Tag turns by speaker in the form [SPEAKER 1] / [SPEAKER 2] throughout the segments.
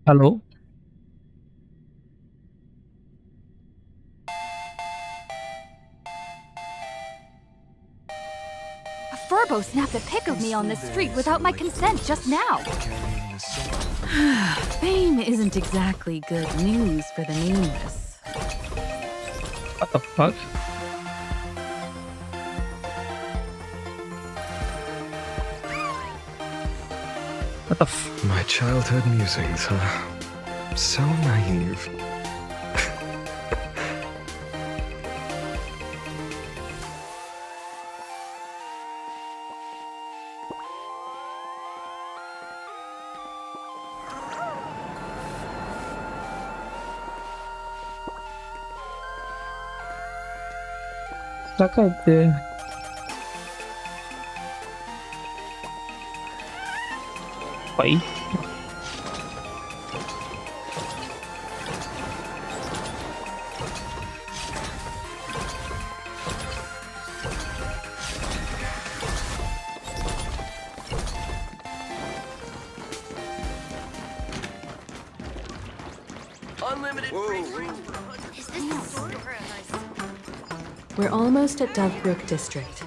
[SPEAKER 1] Hello.
[SPEAKER 2] A furbo snapped a pic of me on the street without my consent just now. Fame isn't exactly good news for the nameless.
[SPEAKER 1] What the fuck? What the f-
[SPEAKER 3] My childhood musings, huh? So naive.
[SPEAKER 1] stuck out there. Why?
[SPEAKER 4] We're almost at Dovebrook District.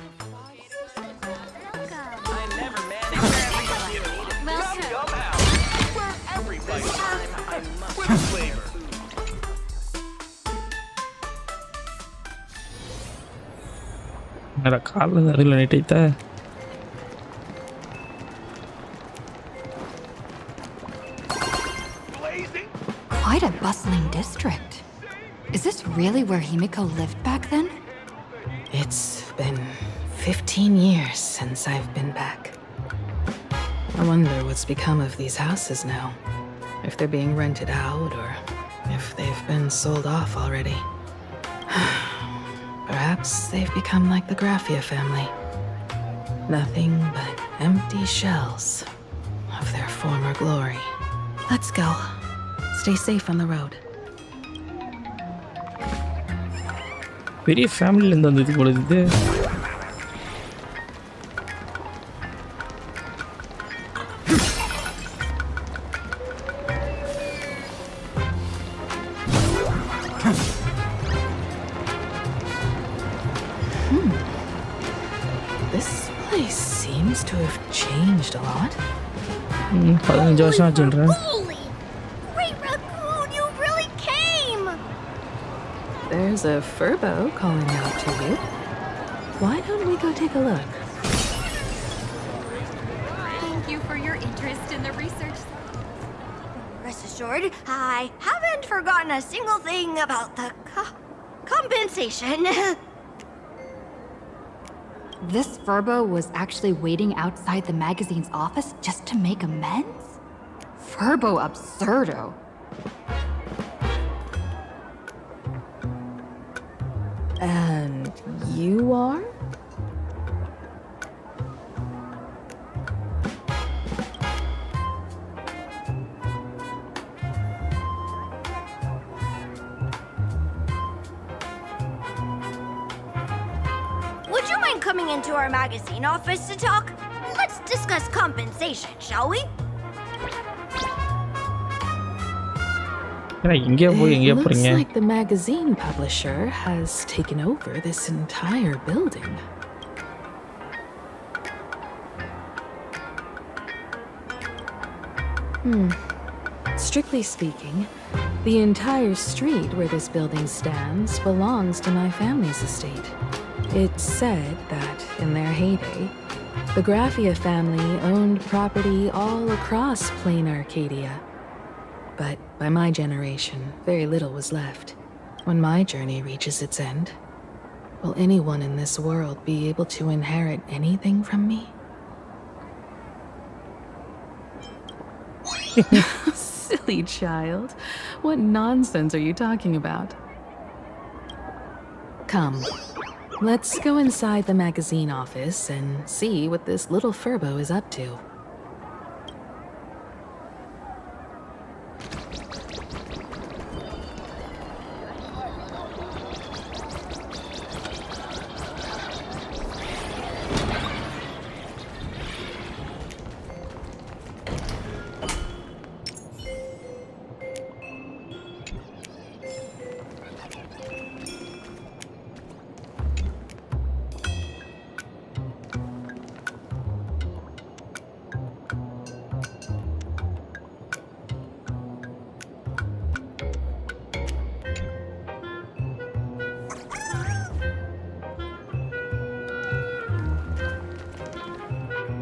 [SPEAKER 1] Ada kalah dari lantai kita.
[SPEAKER 2] Quite a bustling district. Is this really where Himiko lived back then?
[SPEAKER 4] It's been 15 years since I've been back. I wonder what's become of these houses now. If they're being rented out or if they've been sold off already. Perhaps they've become like the Graffia family. Nothing but empty shells of their former glory. Let's go. Stay safe on the road.
[SPEAKER 1] பெரிய ஃபேமிலில இருந்து வந்தது போல இது.
[SPEAKER 4] This place seems to have changed a lot.
[SPEAKER 1] 15 வருஷம் ஆச்சுன்றேன்.
[SPEAKER 4] There's a furbo calling out to you. Why don't we go take a look?
[SPEAKER 2] Thank you for your interest in the research.
[SPEAKER 5] Rest assured, I haven't forgotten a single thing about the compensation.
[SPEAKER 2] This furbo was actually waiting outside the magazine's office just to make amends? Furbo absurdo.
[SPEAKER 4] And you are?
[SPEAKER 5] Would you mind coming into our magazine office to talk? Let's discuss compensation, shall we?
[SPEAKER 4] It looks like the magazine publisher has taken over this entire building. Strictly speaking, the entire street where this building stands belongs to my family's estate. It's said that, in their heyday, the Graffia family owned property all across plain Arcadia. But by my generation, very little was left. When my journey reaches its end, will anyone in this world be able to inherit anything from me? Silly child. What nonsense are you talking about? Come, let's go inside the magazine office and see what this little Furbo is up to.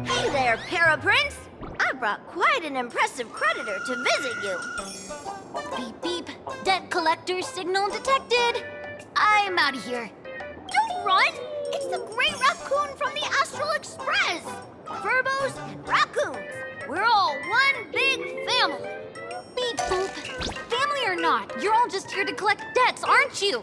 [SPEAKER 5] Hey there, Paraprince! I brought quite an impressive creditor to visit you.
[SPEAKER 2] Beep beep. Debt collector signal detected. I'm out of here.
[SPEAKER 5] Don't run! It's the Great Raccoon from the Astral Express! Furbos and raccoons. We're all one big family.
[SPEAKER 2] Beep boop. Family or not, you're all just here to collect debts, aren't you?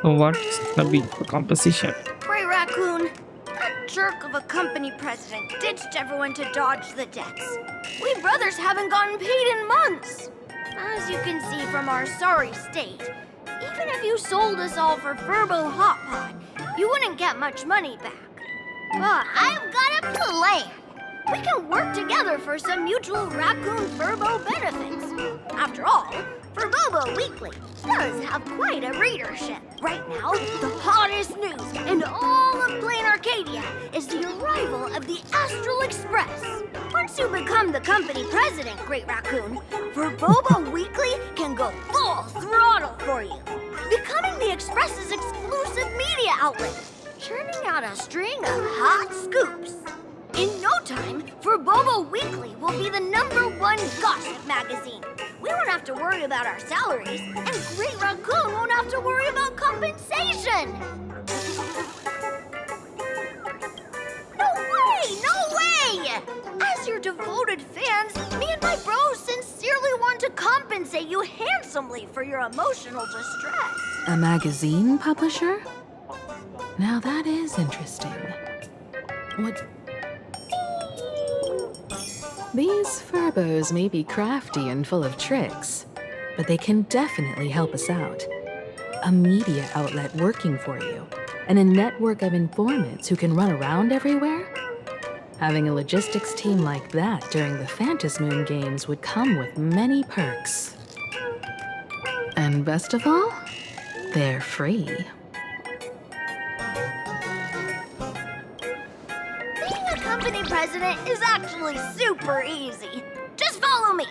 [SPEAKER 1] What's the big composition?
[SPEAKER 5] Great Raccoon, that jerk of a company president ditched everyone to dodge the debts. We brothers haven't gotten paid in months. As you can see from our sorry state, even if you sold us all for Furbo Hot Pot, you wouldn't get much money back. But I've got a plan. We can work together for some mutual raccoon Furbo benefits. After all, Furbobo Weekly does have quite a readership. Right now, the hottest news in all of Plain Arcadia is the arrival of the Astral Express. Once you become the company president, Great Raccoon, Furbobo Weekly can go full throttle for you, becoming the Express's exclusive media outlet, churning out a string of hot scoops. In no time, Furbobo Weekly will be the #1 gossip magazine. We won't have to worry about our salaries, and Great Raccoon won't have to worry about compensation. No way! No way! As your devoted fans, me and my bros sincerely want to compensate you handsomely for your emotional distress.
[SPEAKER 4] A magazine publisher? Now that is interesting. What? These Furbos may be crafty and full of tricks, but they can definitely help us out. A media outlet working for you, and a network of informants who can run around everywhere? Having a logistics team like that during the Phantasmoon games would come with many perks. And best of all, they're free.
[SPEAKER 5] Being a company president is actually super easy. Just follow me.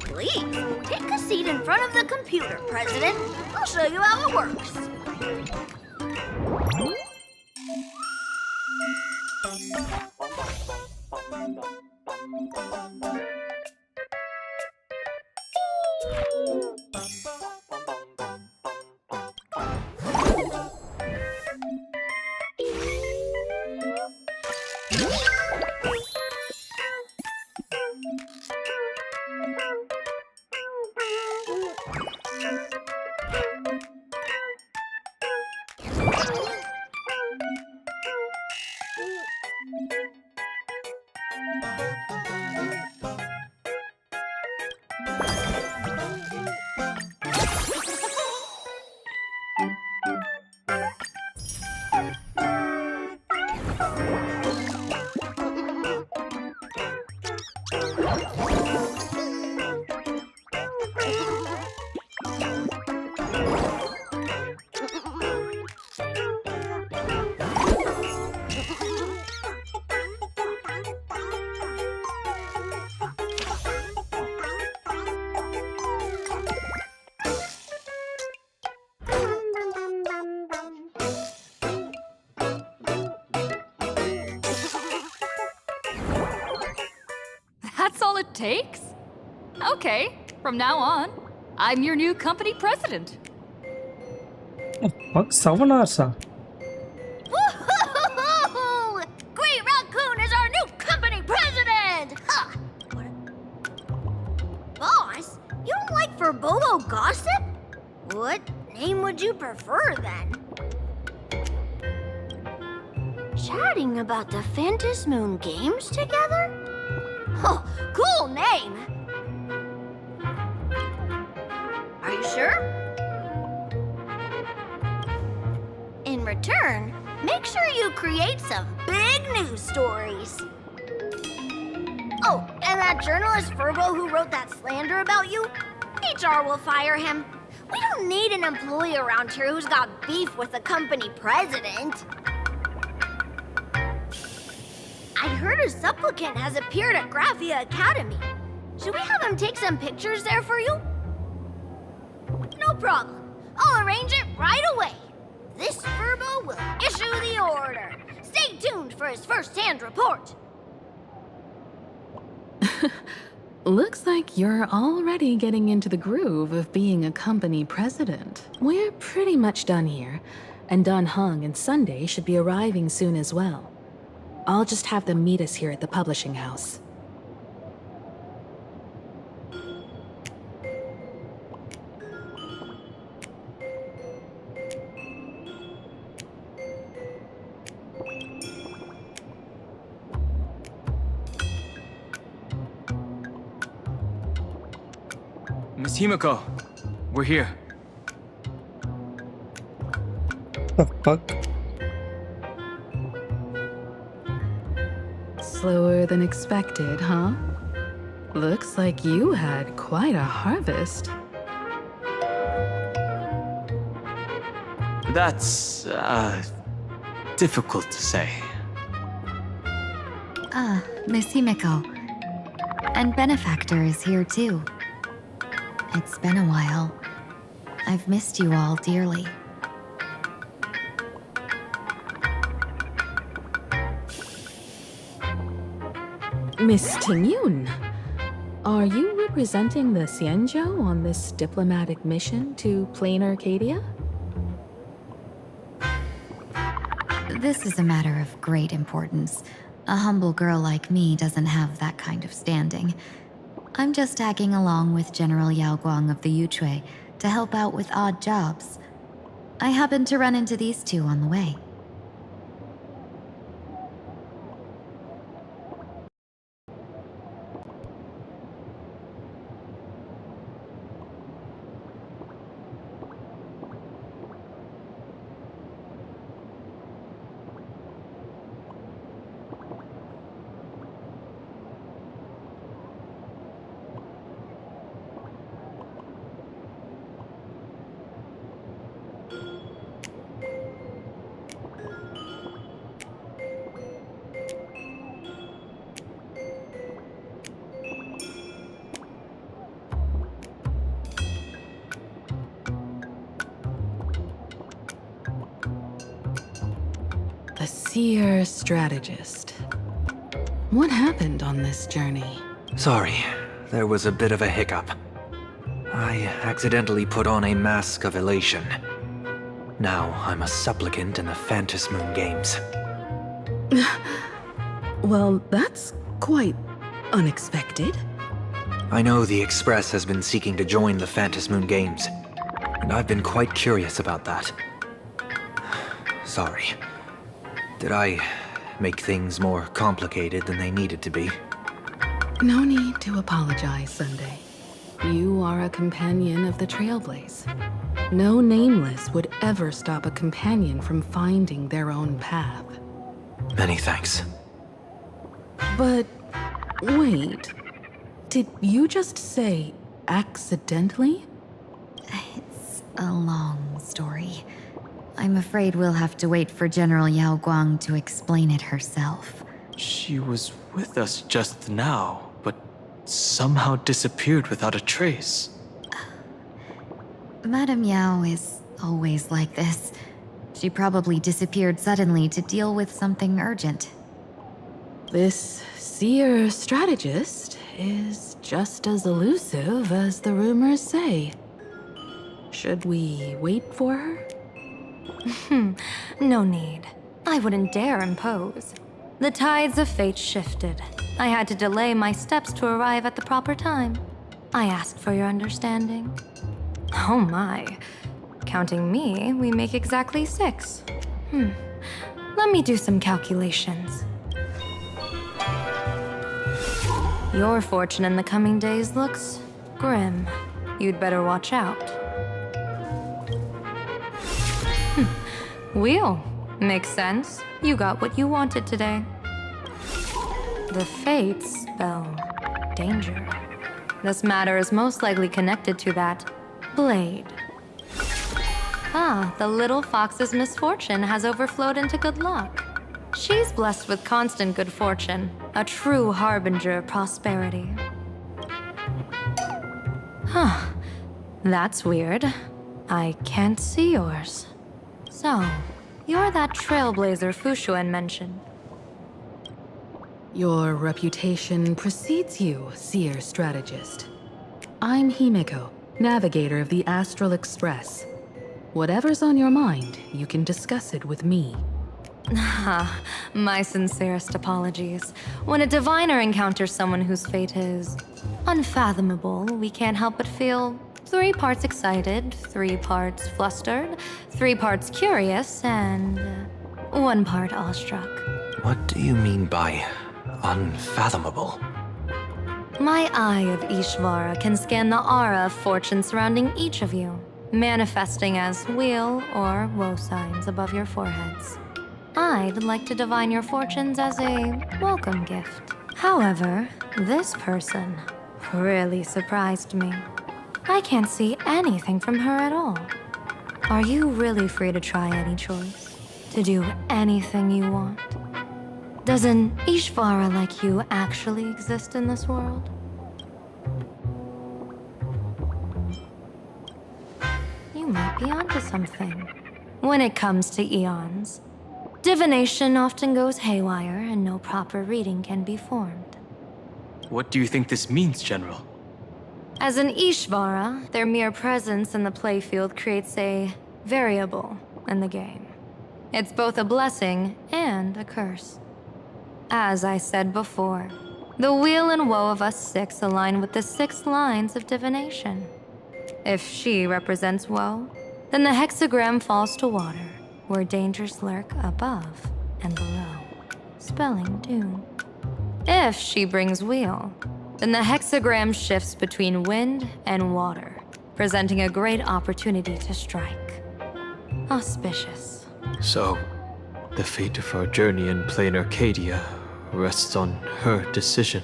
[SPEAKER 5] Please, take a seat in front of the computer, President. I'll show you how it works.
[SPEAKER 2] That's all it takes? Okay, from now on, I'm your new company president.
[SPEAKER 1] Fuck, 7 hours.
[SPEAKER 5] Woo-hoo-hoo-hoo! Great Raccoon is our new company president! Ha! What? Boss, you don't like Verbobo gossip? What name would you prefer then? Chatting about the Phantom Moon games together? Oh, cool name! Are you sure? In return, make sure you create some big news stories. Oh, and that journalist Verbo who wrote that slander about you? HR will fire him. We don't need an employee around here who's got beef with the company president. I heard a supplicant has appeared at Graphia Academy. Should we have him take some pictures there for you? No problem. I'll arrange it right away. This Verbo will issue the order. Stay tuned for his first-hand report.
[SPEAKER 4] Looks like you're already getting into the groove of being a company president. We're pretty much done here, and Dan Heng and Sunday should be arriving soon as well. I'll just have them meet us here at the publishing house.
[SPEAKER 6] Miss Himiko, we're here.
[SPEAKER 1] The fuck?
[SPEAKER 4] Slower than expected, huh? Looks like you had quite a harvest.
[SPEAKER 6] That's, difficult to say.
[SPEAKER 2] Ah, Miss Himiko. And Benefactor is here too. It's been a while. I've missed you all dearly.
[SPEAKER 4] Miss Tingyun, are you representing the Xianzhou on this diplomatic mission to Plain Arcadia?
[SPEAKER 2] This is a matter of great importance. A humble girl like me doesn't have that kind of standing. I'm just tagging along with General Yao Guang of the Yuchui to help out with odd jobs. I happened to run into these two on the way.
[SPEAKER 4] The seer strategist. What happened on this journey?
[SPEAKER 3] Sorry, there was a bit of a hiccup. I accidentally put on a mask of elation. Now I'm a supplicant in the Phantom Moon games.
[SPEAKER 4] Well, that's quite unexpected.
[SPEAKER 3] I know the Express has been seeking to join the Phantom Moon games, and I've been quite curious about that. Sorry. Did I make things more complicated than they needed to be?
[SPEAKER 4] No need to apologize, Sunday. You are a companion of the Trailblaze. No nameless would ever stop a companion from finding their own path.
[SPEAKER 3] Many thanks.
[SPEAKER 4] But wait, did you just say accidentally?
[SPEAKER 2] It's a long story. I'm afraid we'll have to wait for General Yao Guang to explain it herself.
[SPEAKER 6] She was with us just now, but somehow disappeared without a trace.
[SPEAKER 2] Madame Yao is always like this. She probably disappeared suddenly to deal with something urgent.
[SPEAKER 4] This seer strategist is just as elusive as the rumors say. Should we wait for her? No need. I wouldn't dare impose. The tides of fate shifted. I had to delay my steps to arrive at the proper time. I asked for your understanding. Oh my. Counting me, we make exactly 6. Let me do some calculations. Your fortune in the coming days looks grim. You'd better watch out. Wheel. Makes sense. You got what you wanted today. The fates spell danger. This matter is most likely connected to that blade. Ah, the little fox's misfortune has overflowed into good luck. She's blessed with constant good fortune, a true harbinger of prosperity. Huh. That's weird. I can't see yours. So, you're that trailblazer Fushuen mentioned.
[SPEAKER 7] Your reputation precedes you, seer strategist. I'm Himeko, navigator of the Astral Express. Whatever's on your mind, you can discuss it with me.
[SPEAKER 4] My sincerest apologies. When a diviner encounters someone whose fate is unfathomable, we can't help but feel 3 parts excited, 3 parts flustered, 3 parts curious, and 1 part awestruck.
[SPEAKER 3] What do you mean by unfathomable?
[SPEAKER 4] My eye of Ishvara can scan the aura of fortune surrounding each of you, manifesting as weal or woe signs above your foreheads. I'd like to divine your fortunes as a welcome gift. However, this person really surprised me. I can't see anything from her at all. Are you really free to try any choice? To do anything you want? Does an Ishvara like you actually exist in this world? You might be onto something. When it comes to eons, divination often goes haywire and no proper reading can be formed.
[SPEAKER 6] What do you think this means, General?
[SPEAKER 4] As an Ishvara, their mere presence in the playfield creates a variable in the game. It's both a blessing and a curse. As I said before, the weal and woe of us 6 align with the 6 lines of divination. If she represents woe, then the hexagram falls to water, where dangers lurk above and below, spelling doom. If she brings weal, then the hexagram shifts between wind and water, presenting a great opportunity to strike. Auspicious.
[SPEAKER 6] So, the fate of our journey in plain Arcadia rests on her decision.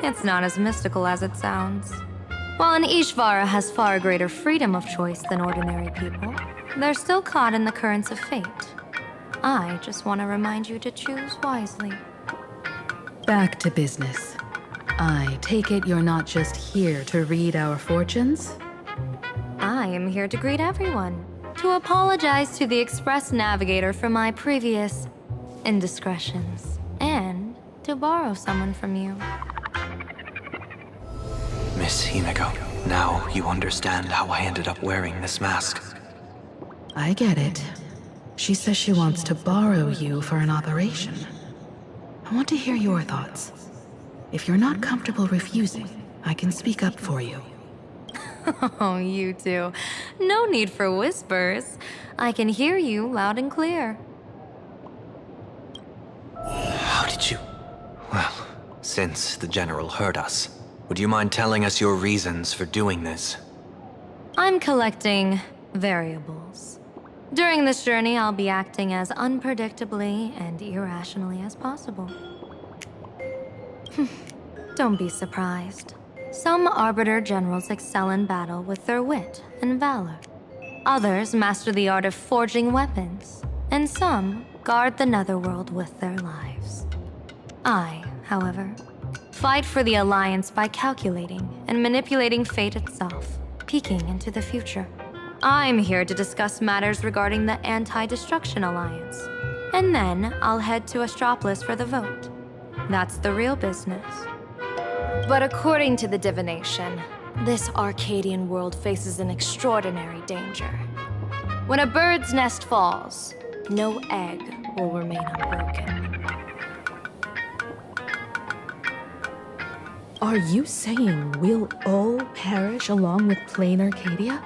[SPEAKER 4] It's not as mystical as it sounds. While an Ishvara has far greater freedom of choice than ordinary people, they're still caught in the currents of fate. I just want to remind you to choose wisely.
[SPEAKER 7] Back to business. I take it you're not just here to read our fortunes?
[SPEAKER 4] I am here to greet everyone, to apologize to the Express Navigator for my previous indiscretions, and to borrow someone from you.
[SPEAKER 3] Miss Himeko, now you understand how I ended up wearing this mask.
[SPEAKER 7] I get it. She says she wants to borrow you for an operation. I want to hear your thoughts. If you're not comfortable refusing, I can speak up for you.
[SPEAKER 4] Oh, you two. No need for whispers. I can hear you loud and clear.
[SPEAKER 3] How did you... Well, since the General heard us, would you mind telling us your reasons for doing this?
[SPEAKER 4] I'm collecting variables. During this journey, I'll be acting as unpredictably and irrationally as possible. Don't be surprised. Some Arbiter generals excel in battle with their wit and valor. Others master the art of forging weapons, and some guard the netherworld with their lives. I, however, fight for the Alliance by calculating and manipulating fate itself, peeking into the future. I'm here to discuss matters regarding the Anti-Destruction Alliance, and then I'll head to Astropolis for the vote. That's the real business.
[SPEAKER 8] But according to the divination, this Arcadian world faces an extraordinary danger. When a bird's nest falls, no egg will remain unbroken.
[SPEAKER 4] Are you saying we'll all perish along with plain Arcadia?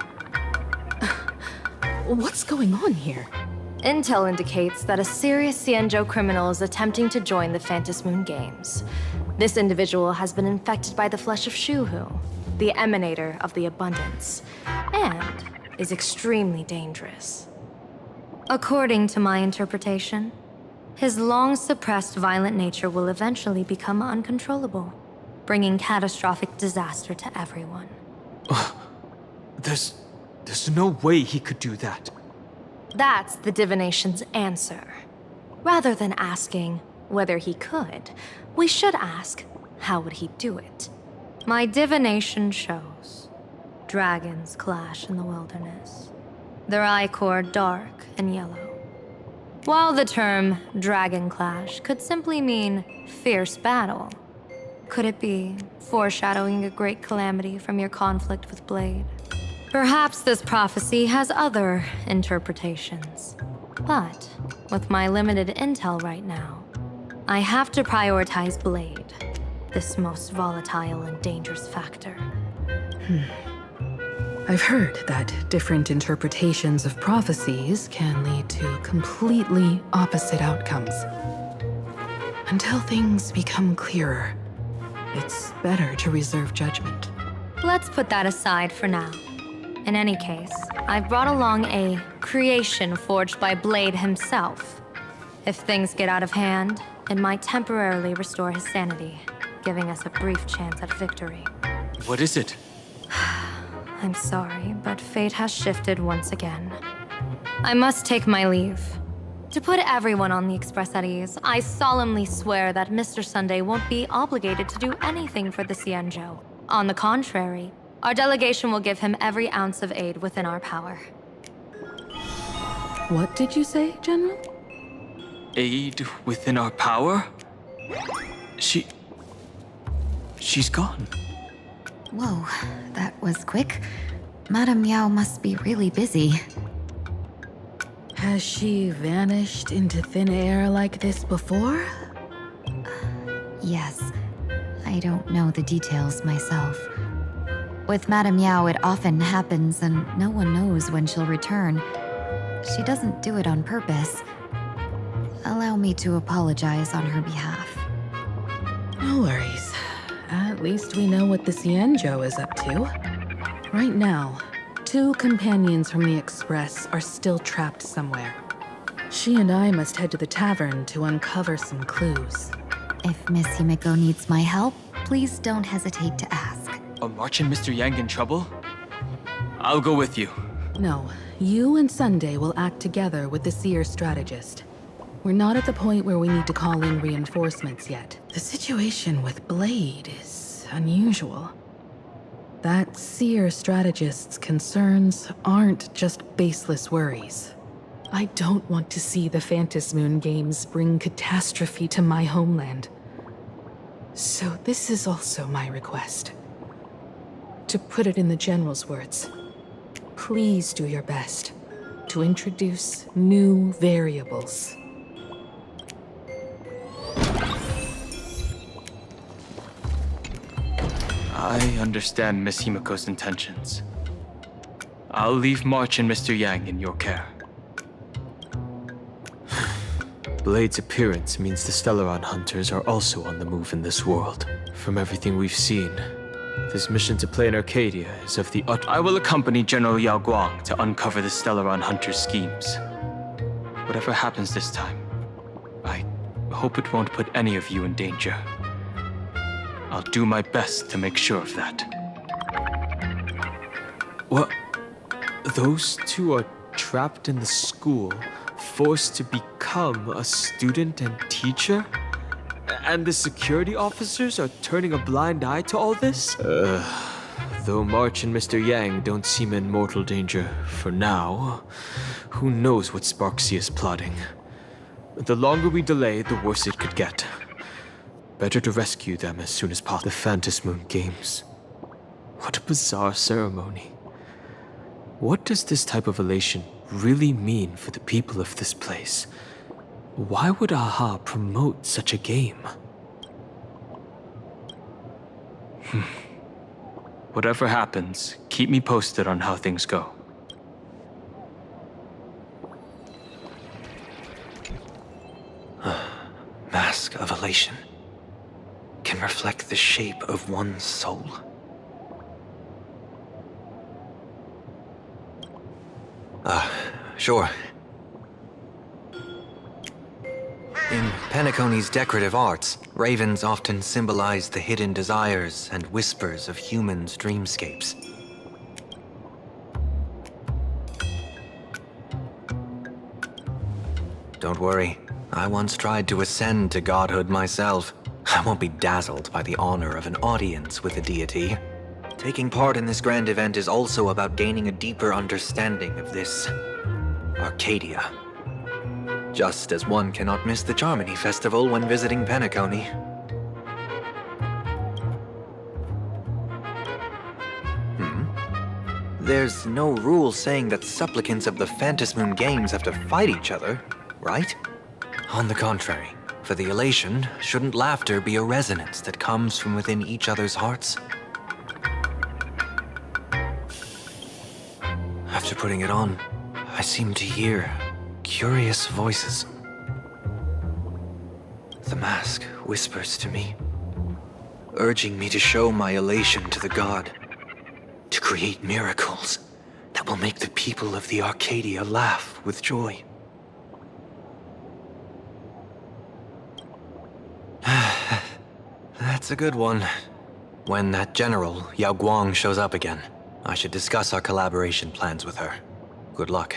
[SPEAKER 4] What's going on here?
[SPEAKER 8] Intel indicates that a serious Xianzhou criminal is attempting to join the Phantom Moon Games. This individual has been infected by the flesh of Shuhu, the emanator of the abundance, and is extremely dangerous. According to my interpretation, his long-suppressed violent nature will eventually become uncontrollable, bringing catastrophic disaster to everyone.
[SPEAKER 6] There's no way he could do that.
[SPEAKER 8] That's the divination's answer. Rather than asking whether he could, we should ask, how would he do it? My divination shows dragons clash in the wilderness. Their ichor dark and yellow. While the term dragon clash could simply mean fierce battle, could it be foreshadowing a great calamity from your conflict with Blade? Perhaps this prophecy has other interpretations. But with my limited intel right now, I have to prioritize Blade, this most volatile and dangerous factor.
[SPEAKER 7] I've heard that different interpretations of prophecies can lead to completely opposite outcomes. Until things become clearer, it's better to reserve judgment.
[SPEAKER 8] Let's put that aside for now. In any case, I've brought along a creation forged by Blade himself. If things get out of hand, it might temporarily restore his sanity, giving us a brief chance at victory.
[SPEAKER 6] What is it?
[SPEAKER 8] I'm sorry, but fate has shifted once again. I must take my leave. To put everyone on the Express at ease, I solemnly swear that Mr. Sunday won't be obligated to do anything for the Xianzhou. On the contrary, our delegation will give him every ounce of aid within our power.
[SPEAKER 7] What did you say, General?
[SPEAKER 6] Aid within our power? She's gone.
[SPEAKER 2] Whoa, that was quick. Madame Yao must be really busy.
[SPEAKER 7] Has she vanished into thin air like this before?
[SPEAKER 2] Yes. I don't know the details myself. With Madame Yao, it often happens and no one knows when she'll return. She doesn't do it on purpose. Allow me to apologize on her behalf.
[SPEAKER 7] No worries. At least we know what the Xianzhou is up to. Right now, 2 companions from the Express are still trapped somewhere. She and I must head to the tavern to uncover some clues.
[SPEAKER 2] If Miss Himiko needs my help, please don't hesitate to ask.
[SPEAKER 6] Are March and Mr. Yang in trouble? I'll go with you.
[SPEAKER 7] No, you and Sunday will act together with the Seer strategist. We're not at the point where we need to call in reinforcements yet. The situation with Blade is unusual. That Seer strategist's concerns aren't just baseless worries. I don't want to see the Phantom Moon Games bring catastrophe to my homeland. So this is also my request. To put it in the General's words, please do your best to introduce new variables.
[SPEAKER 6] I understand Miss Himiko's intentions. I'll leave March and Mr. Yang in your care. Blade's appearance means the Stellaron hunters are also on the move in this world. From everything we've seen, this mission to play in Arcadia is of the I will accompany General Yao Guang to uncover the Stellaron hunters' schemes. Whatever happens this time, I hope it won't put any of you in danger. I'll do my best to make sure of that. What? Those 2 are trapped in the school, forced to become a student and teacher? And the security officers are turning a blind eye to all this? Though March and Mr. Yang don't seem in mortal danger for now, who knows what Sparksea is plotting. The longer we delay, the worse it could get. Better to rescue them as soon as possible. The Phantasmoon Games. What a bizarre ceremony. What does this type of elation really mean for the people of this place? Why would Aha promote such a game? Whatever happens, keep me posted on how things go.
[SPEAKER 3] Mask of elation can reflect the shape of one's soul. Sure. In Penacony's decorative arts, ravens often symbolize the hidden desires and whispers of humans' dreamscapes. Don't worry, I once tried to ascend to godhood myself. I won't be dazzled by the honor of an audience with a deity. Taking part in this grand event is also about gaining a deeper understanding of this Arcadia. Just as one cannot miss the Charmony Festival when visiting Penacony. There's no rule saying that supplicants of the Phantasmoon Games have to fight each other, right? On the contrary, for the elation, shouldn't laughter be a resonance that comes from within each other's hearts? After putting it on, I seem to hear curious voices. The mask whispers to me, urging me to show my elation to the god, to create miracles that will make the people of the Arcadia laugh with joy. That's a good one. When that general, Yao Guang, shows up again, I should discuss our collaboration plans with her. Good luck.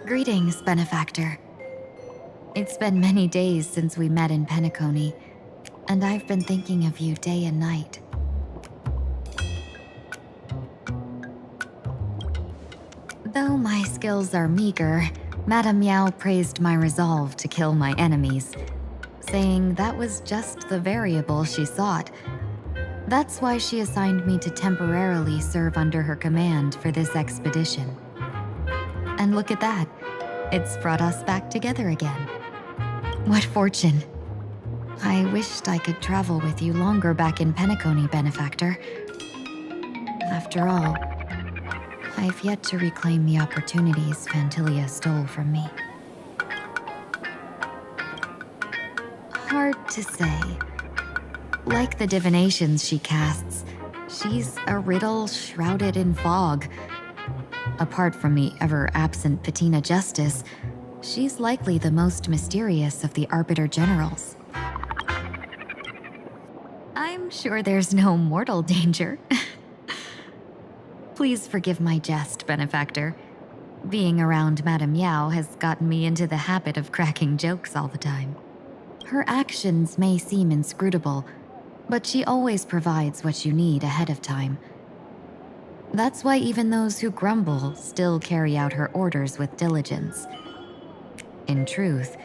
[SPEAKER 2] Greetings, benefactor. It's been many days since we met in Penacony, and I've been thinking of you day and night. Though my skills are meager, Madame Yao praised my resolve to kill my enemies, saying that was just the variable she sought. That's why she assigned me to temporarily serve under her command for this expedition. And look at that. It's brought us back together again. What fortune. I wished I could travel with you longer back in Penacony, benefactor. After all, I've yet to reclaim the opportunities Phantilia stole from me. Hard to say. Like the divinations she casts, she's a riddle shrouded in fog. Apart from the ever-absent Patina Justice, she's likely the most mysterious of the Arbiter Generals. I'm sure there's no mortal danger. Please forgive my jest, benefactor. Being around Madame Yao has gotten me into the habit of cracking jokes all the time. Her actions may seem inscrutable, but she always provides what you need ahead of time. That's why even those who grumble still carry out her orders with diligence. In truth,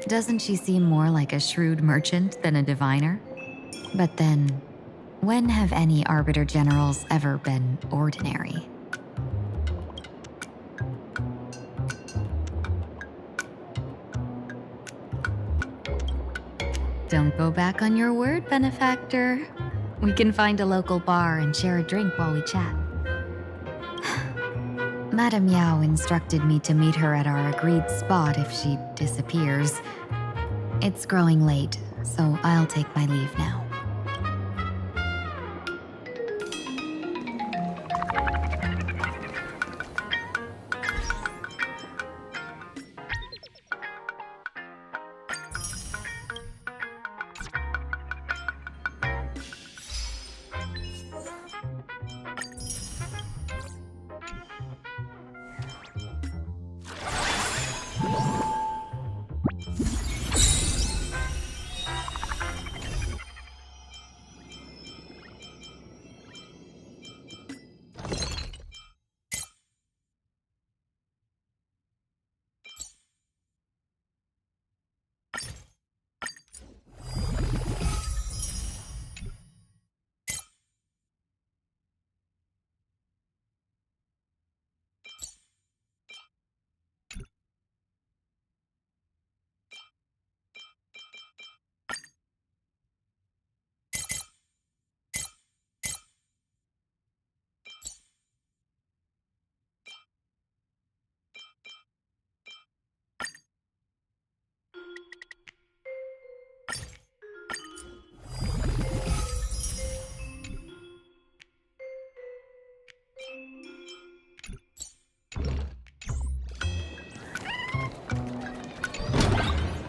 [SPEAKER 2] doesn't she seem more like a shrewd merchant than a diviner? But then, when have any Arbiter Generals ever been ordinary? Don't go back on your word, benefactor. We can find a local bar and share a drink while we chat. Madame Yao instructed me to meet her at our agreed spot if she disappears. It's growing late, so I'll take my leave now.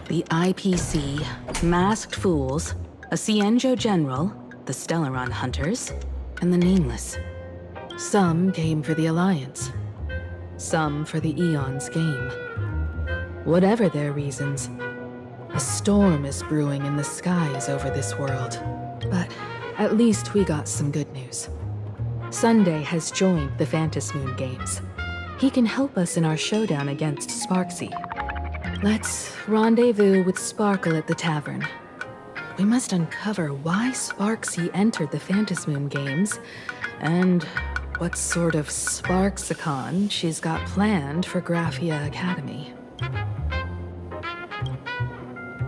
[SPEAKER 7] The IPC, Masked Fools, a Cienjo General, the Stellaron Hunters, and the Nameless. Some came for the Alliance. Some for the Eon's game. Whatever their reasons, a storm is brewing in the skies over this world. But at least we got some good news. Sunday has joined the Phantasmoon Games. He can help us in our showdown against Sparksy. Let's rendezvous with Sparkle at the tavern. We must uncover why Sparksy entered the Phantasmoon Games, and what sort of Sparksicon she's got planned for Graphia Academy.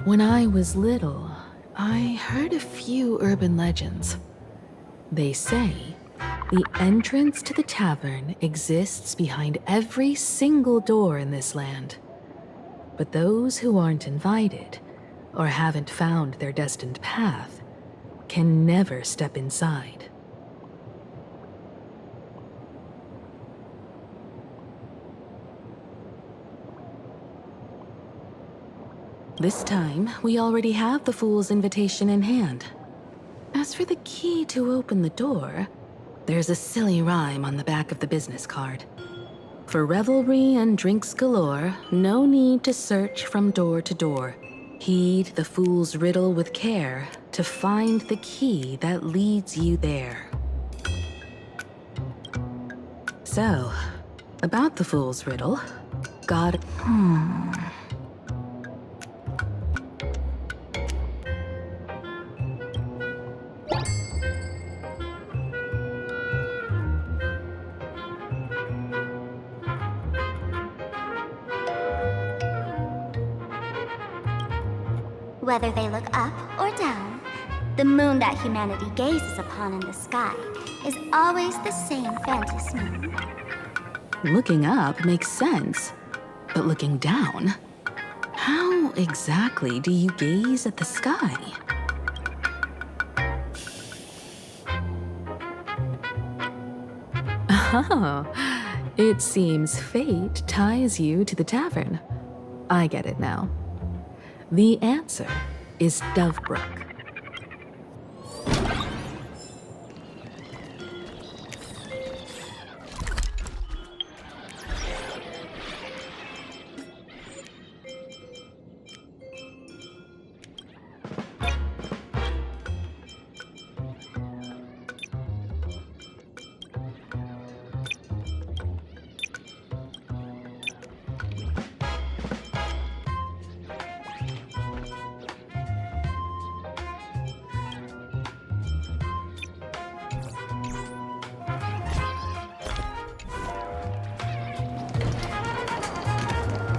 [SPEAKER 7] When I was little, I heard a few urban legends. They say the entrance to the tavern exists behind every single door in this land. But those who aren't invited, or haven't found their destined path, can never step inside. This time, we already have the Fool's invitation in hand. As for the key to open the door, there's a silly rhyme on the back of the business card. For revelry and drinks galore, no need to search from door to door. Heed the fool's riddle with care to find the key that leads you there. So, about the fool's riddle, God...
[SPEAKER 9] Whether they look up or down, the moon that humanity gazes upon in the sky is always the same phantasmoon.
[SPEAKER 7] Looking up makes sense, but looking down? How exactly do you gaze at the sky? Oh, it seems fate ties you to the tavern. I get it now. The answer is Dovebrook.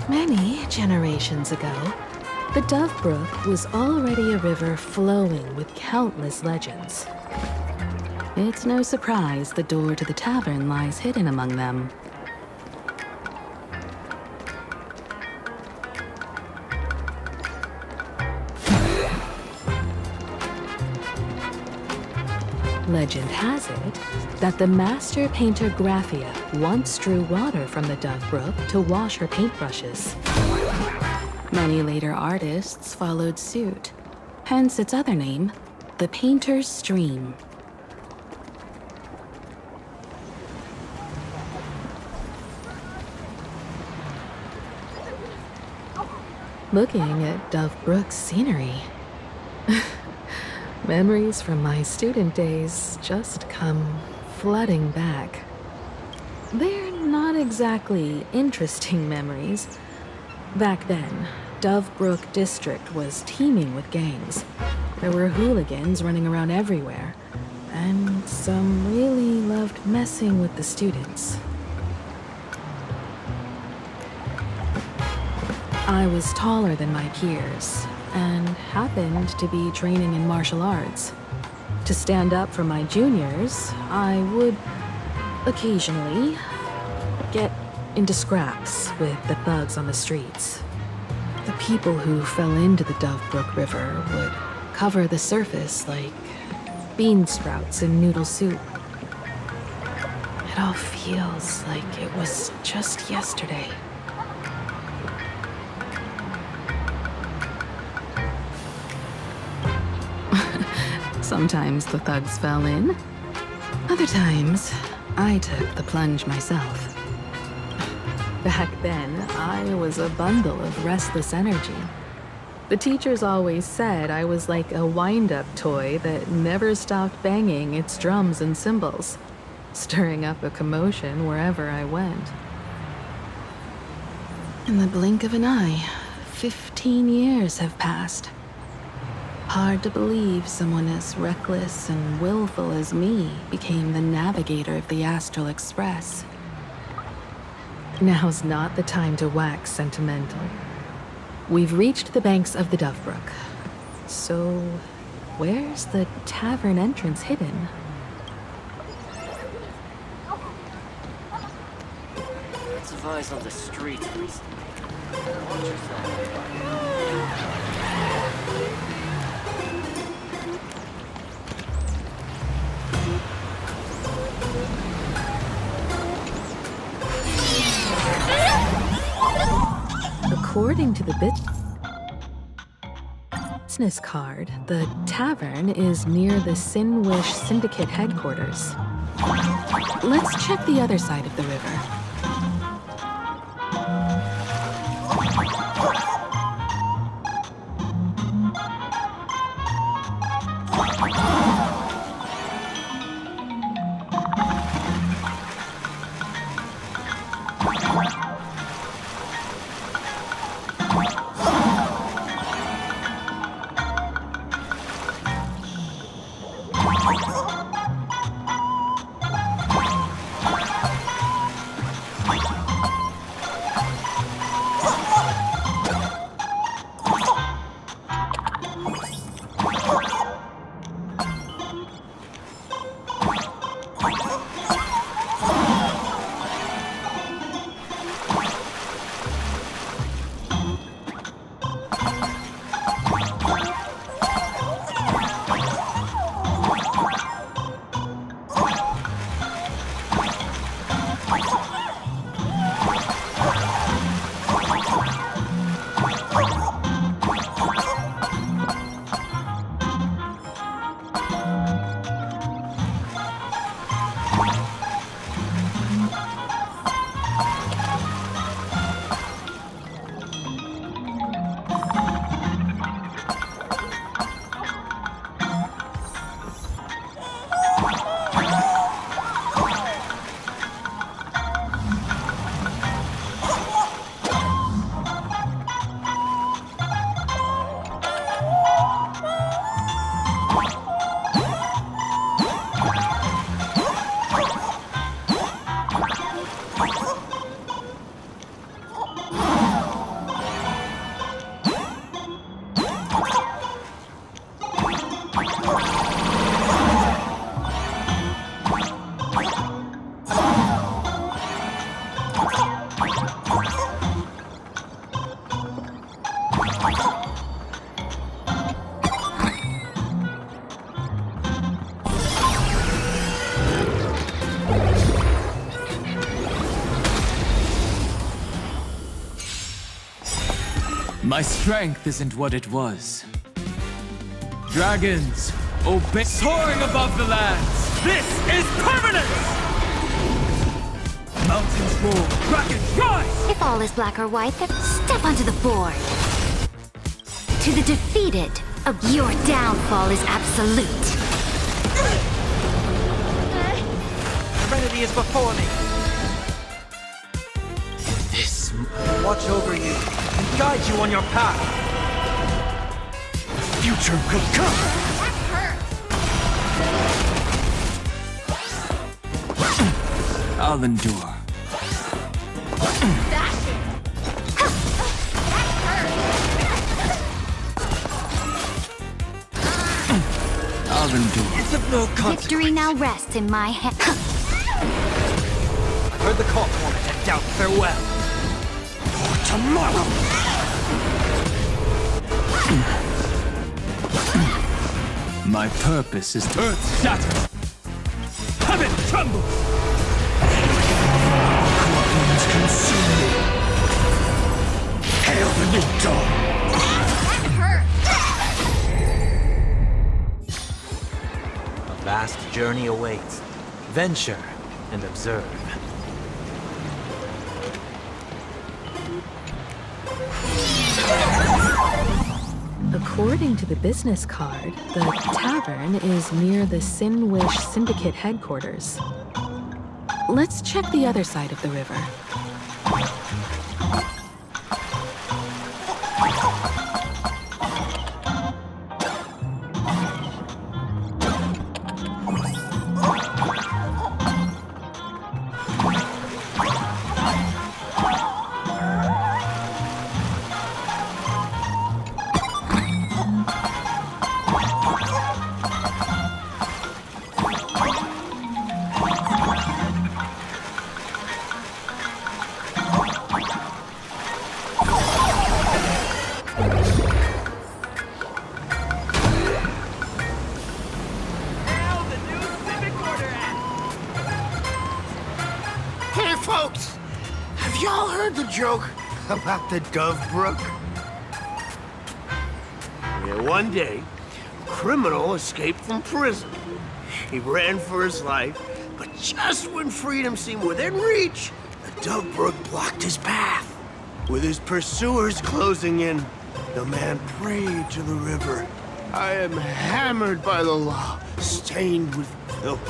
[SPEAKER 4] Many generations ago, the Dove Brook was already a river flowing with countless legends. It's no surprise the door to the tavern lies hidden among them. Legend has it that the master painter Graphia once drew water from the Dove Brook to wash her paintbrushes. Many later artists followed suit, hence its other name, the Painter's Stream. Looking at Dove Brook's scenery, memories from my student days just come flooding back. They're not exactly interesting memories. Back then, Dove Brook District was teeming with gangs. There were hooligans running around everywhere, and some really loved messing with the students. I was taller than my peers, and happened to be training in martial arts. To stand up for my juniors, I would occasionally get into scraps with the thugs on the streets. The people who fell into the Dove Brook River would cover the surface like bean sprouts in noodle soup. It all feels like it was just yesterday. Sometimes the thugs fell in. Other times, I took the plunge myself. Back then, I was a bundle of restless energy. The teachers always said I was like a wind-up toy that never stopped banging its drums and cymbals, stirring up a commotion wherever I went. In the blink of an eye, 15 years have passed. Hard to believe someone as reckless and willful as me became the navigator of the Astral Express. Now's not the time to wax sentimental. We've reached the banks of the Dove Brook. So, where's the tavern entrance hidden?
[SPEAKER 10] Lots of eyes on the street. Watch yourself.
[SPEAKER 4] According to the business card, the tavern is near the Sinwish Syndicate headquarters. Let's check the other side of the river.
[SPEAKER 6] My strength isn't what it was. Dragons, obey. Soaring above the lands. This is permanence! Mountains roar, dragons rise!
[SPEAKER 9] If all is black or white, then step onto the board. To the defeated, your downfall is absolute.
[SPEAKER 3] Serenity is before me.
[SPEAKER 6] This
[SPEAKER 3] Watch over you and guide you on your path.
[SPEAKER 6] future could come! I'll endure. I'll endure.
[SPEAKER 3] It's of no consequence.
[SPEAKER 9] Victory now rests in my hand.
[SPEAKER 3] I've heard the call to arms and doubt farewell.
[SPEAKER 6] For tomorrow! My purpose is to earth shatters. Heaven trembles. Scorpions consume me. Hail the new dawn.
[SPEAKER 3] A vast journey awaits. Venture and observe.
[SPEAKER 4] According to the business card, the tavern is near the Sinwish Syndicate headquarters. Let's check the other side of the river.
[SPEAKER 11] Hey, folks! Have y'all heard the joke about the Dove Brook? Yeah, one day, a criminal escaped from prison. He ran for his life, but just when freedom seemed within reach, the Dove Brook blocked his path. With his pursuers closing in, the man prayed to the river. I am hammered by the law, stained with filth.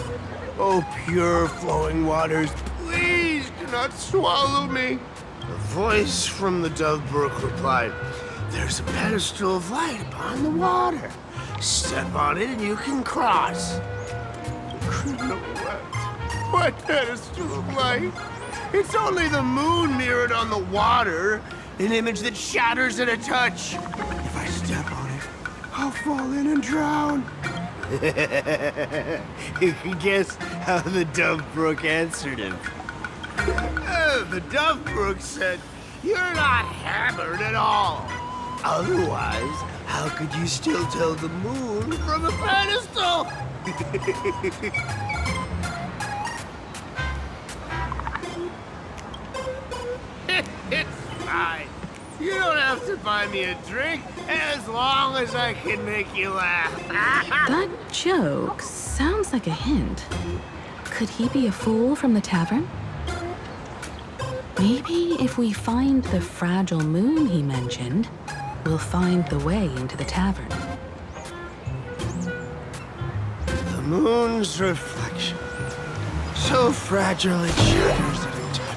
[SPEAKER 11] Oh, pure flowing waters, please do not swallow me. A voice from the Dove Brook replied, there's a pedestal of light upon the water. Step on it and you can cross. The criminal wept. What pedestal of light? It's only the moon mirrored on the water, an image that shatters at a touch. If I step on it, I'll fall in and drown. You can guess how the Dove Brook answered him. The Dove Brook said, you're not hammered at all. Otherwise, how could you still tell the moon from a pedestal? It's fine. You don't have to buy me a drink as long as I can make you laugh.
[SPEAKER 4] That joke sounds like a hint. Could he be a fool from the tavern? Maybe if we find the fragile moon he mentioned, we'll find the way into the tavern.
[SPEAKER 11] The moon's reflection. So fragile it shatters at a touch.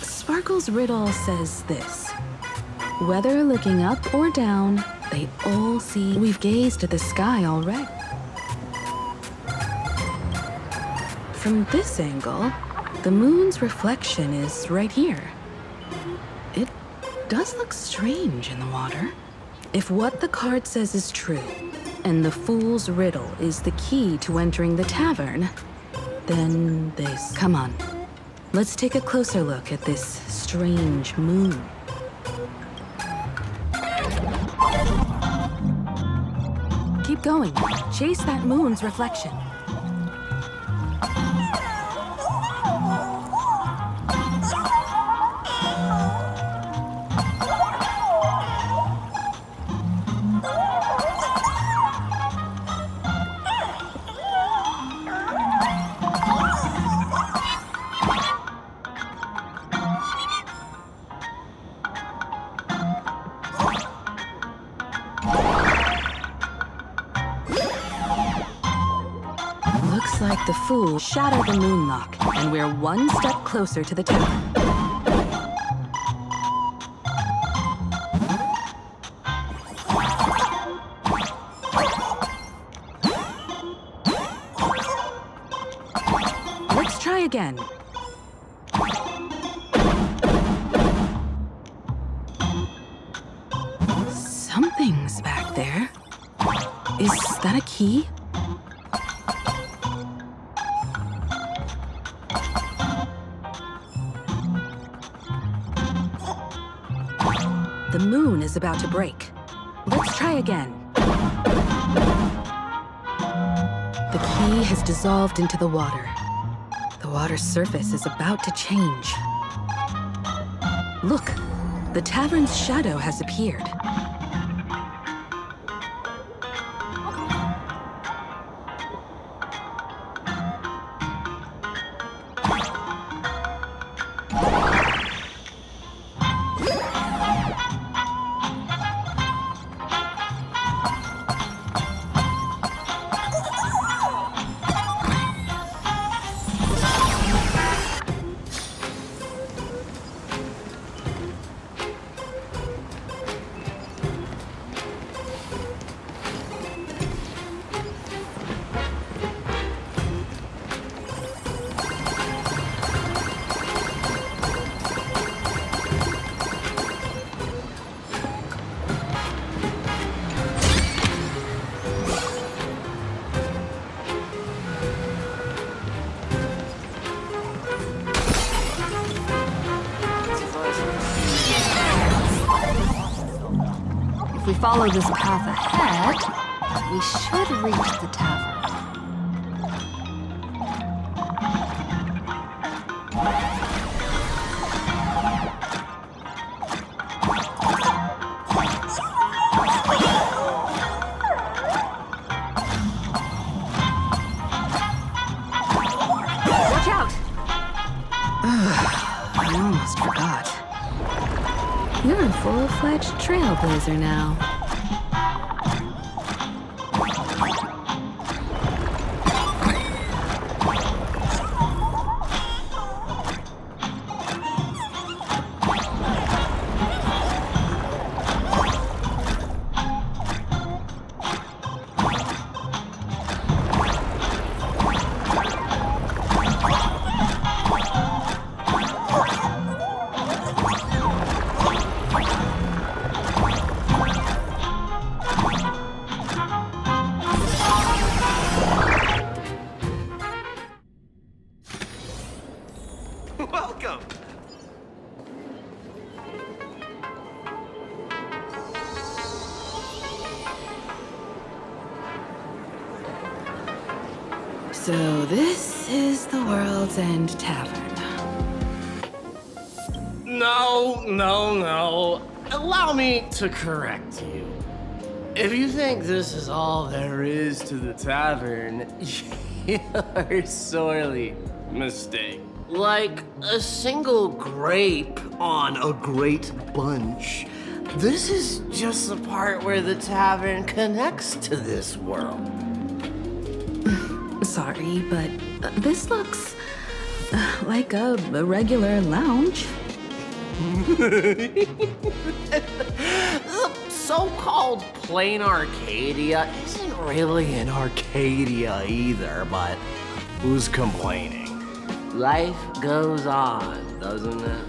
[SPEAKER 4] Sparkle's riddle says this. Whether looking up or down, they all see. We've gazed at the sky already. From this angle, the moon's reflection is right here. It does look strange in the water. If what the card says is true,
[SPEAKER 7] and the Fool's Riddle is the key to entering the tavern, then this. Come on. Let's take a closer look at this strange moon. Keep going. Chase that moon's reflection. Looks like the Fool shattered the moonlock, and we're one step closer to the tavern. Let's try again. Something's back there. Is that a key? The moon is about to break. Let's try again. The key has dissolved into the water. The water's surface is about to change. Look, the tavern's shadow has appeared.
[SPEAKER 2] If we follow this path ahead, we should reach the tavern.
[SPEAKER 7] Watch out! I almost forgot.
[SPEAKER 2] You're a full-fledged trailblazer now.
[SPEAKER 11] Welcome!
[SPEAKER 7] So this is the World's End Tavern.
[SPEAKER 10] No. Allow me to correct you. If you think this is all there is to the tavern, you're sorely mistaken. Like a single grape on a great bunch, this is just the part where the tavern connects to this world.
[SPEAKER 7] Sorry, but this looks like a regular lounge.
[SPEAKER 10] The so-called plain Arcadia isn't really an Arcadia either, but who's complaining? Life goes on, doesn't it?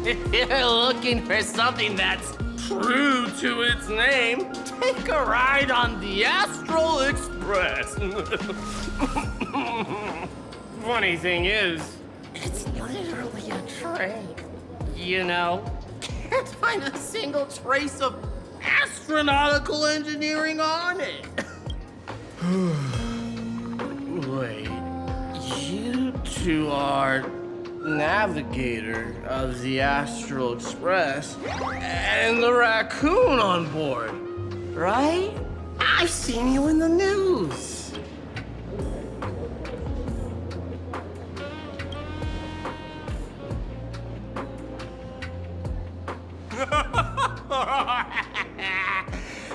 [SPEAKER 10] If you're looking for something that's true to its name, take a ride on the Astral Express. Funny thing is, it's literally a train. You know, can't find a single trace of astronautical engineering on it. Wait, you two are navigator of the Astral Express and the raccoon on board, right? I've seen you in the news.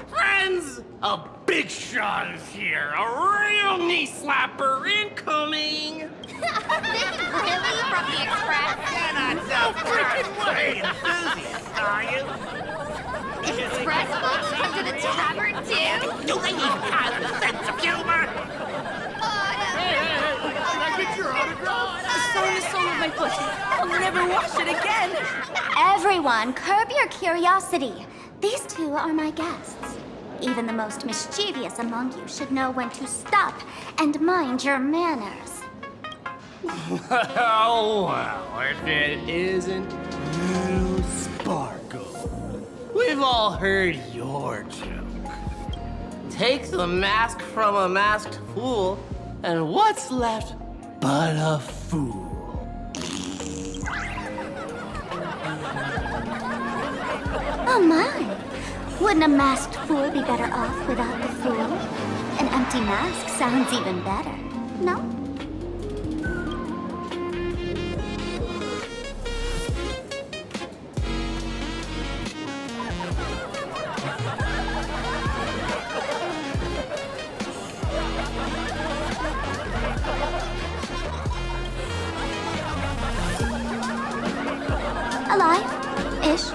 [SPEAKER 10] Friends, a big shot is here. A real knee slapper incoming.
[SPEAKER 5] Really? From the Express?
[SPEAKER 11] You're not so freaking way enthusiast, are you?
[SPEAKER 5] The Express folks come to the tavern too?
[SPEAKER 11] Do they even have a sense of humor?
[SPEAKER 10] Can I get your autograph?
[SPEAKER 4] Sign the sole of my foot. I'll never wash it again.
[SPEAKER 9] Everyone, curb your curiosity. These two are my guests. Even the most mischievous among you should know when to stop and mind your manners.
[SPEAKER 10] Oh, well, if it isn't you, Sparkle. We've all heard your joke. Take the mask from a masked fool, and what's left but a fool?
[SPEAKER 9] Oh my! Wouldn't a masked fool be better off without the fool? An empty mask sounds even better, no? Alive-ish.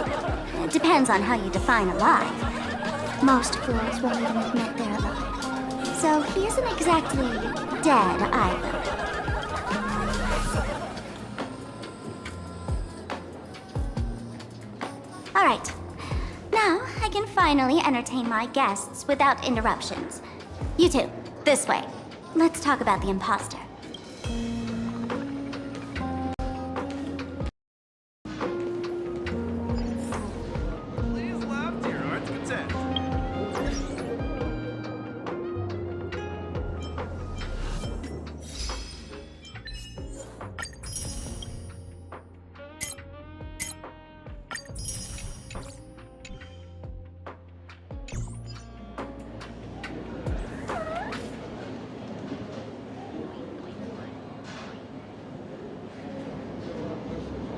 [SPEAKER 9] Depends on how you define alive. Most fools won't even admit they're alive. So he isn't exactly dead either. All right. Now I can finally entertain my guests without interruptions. You two, this way. Let's talk about the imposter.